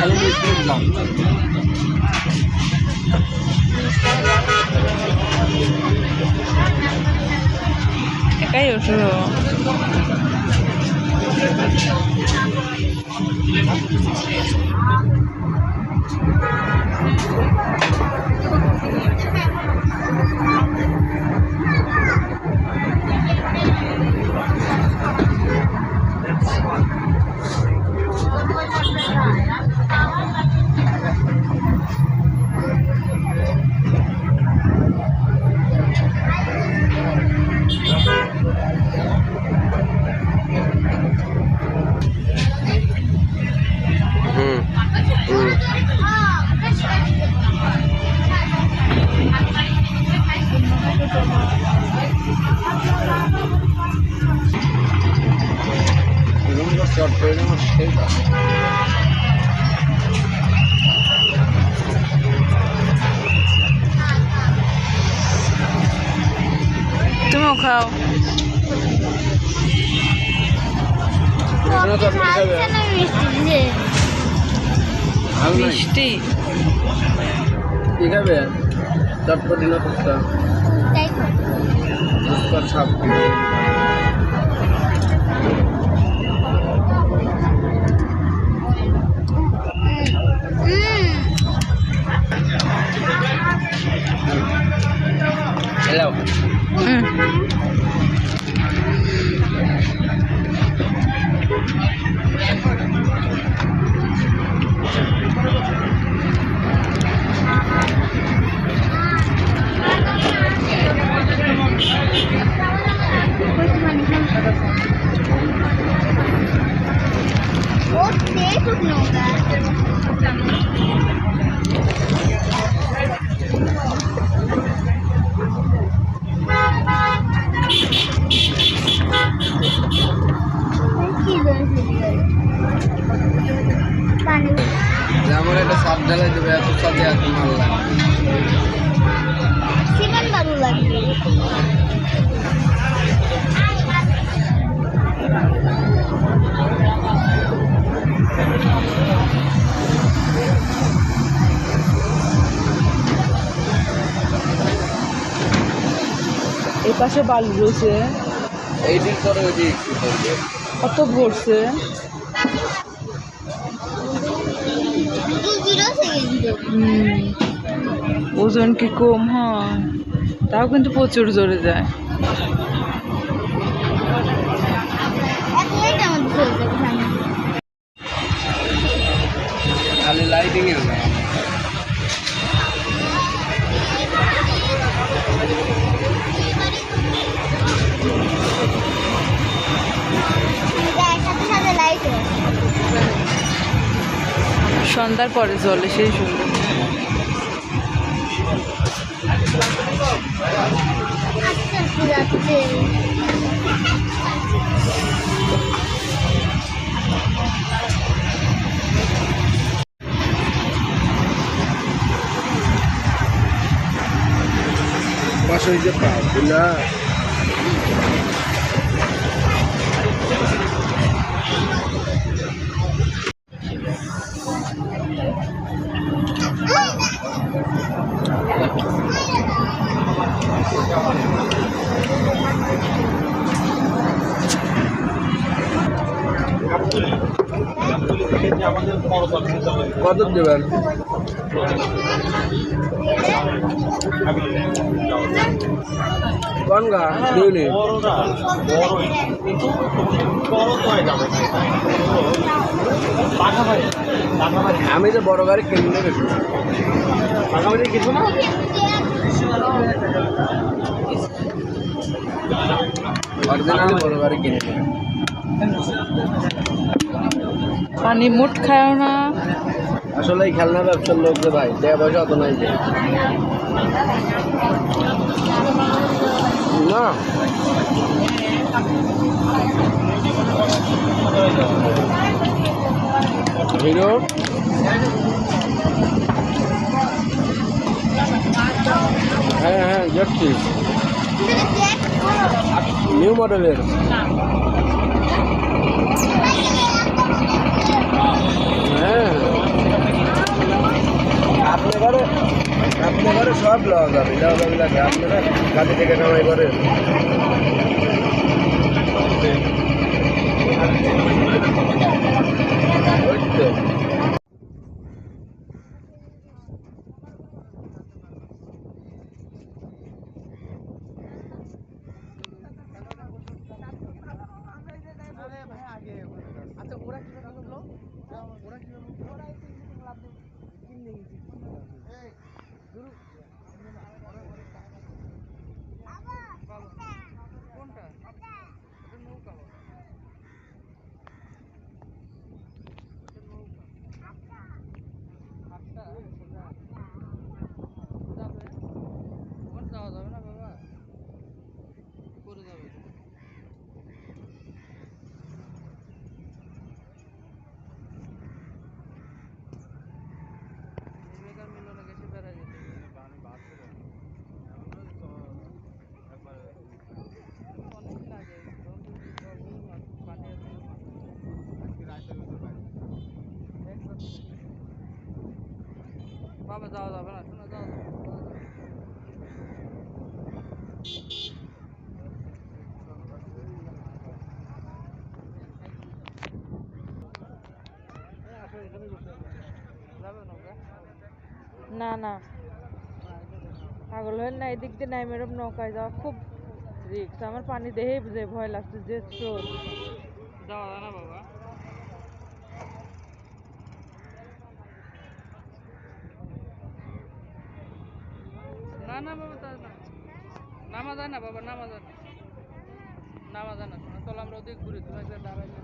খালি মিষ্টি দিলাম। একাই ওঠো শর্ট করে নেব সেই তুমিও খাও। মিষ্টি কি খাবে? চটপটি না ফুচকা? ফুচকার সাপ হ্যালো আমার একটা সাপ ঢালাই দেবে, এত সাথে এত মাল লাগবে, সিমেন্ট বালু লাগবে। এই পাশে বালু রয়েছে, এই দিক করে ওই দিক কত ভরছে। ওজন কি কম হয়? তাও কিন্তু প্রচুর জোরে যায়। খালি লাইটিং এর না, সন্ধ্যার পরে জলে সেই সুন্দর। পাশে যে পাগুলা কত দেবেন? কোন গা দিউনি? আমি তো বড় গাড়ি কিনে নেবে, অরিজিনালি বড় গাড়ি কিনে নেবে। পানি মুট খাও না। আসলে এই খেলনা ব্যবসার লোক যে ভাই, টাকা পয়সা অত নাই যে না। হিরো হ্যাঁ হ্যাঁ দেখছি, নিউ মডেলের। হ্যাঁ সব লওয়া যাবে লাগে আপনারা কাজে থেকে কামাই করে ওই তো আচ্ছা ওরা কিভাবে উঠলো ওরা কিভাবে উঠলো ওরা এই তিন লাভ দিয়ে কিনলে গেছি এই গুরু কোনটা এটা নৌকা বাবা এটা নৌকা আটটা যাবে ওখানে যাওয়া যাবে না বাবা করে যাবে বিবেকার মিলনে গেছে বেড়াই যেতে পানি বাড়ছে অনেকদিন আগে পানি বাবা যাওয়া যাবে না শোনা যাওয়া যাবে যাবে নৌকা না না পাগল হয়ে না এদিক দিয়ে নাই মেরম নৌকায় যাওয়া খুব রিস্ক আমার পানি দেখেই বুঝে ভয় লাগছে যে স্রোত যাওয়া যায় না বাবা না না বাবা তা না নামা যায় না বাবা নামা যায় না নামা যায় না শোনা চলো আমরা ওদিক ঘুরি তুমি একবার দাঁড়াই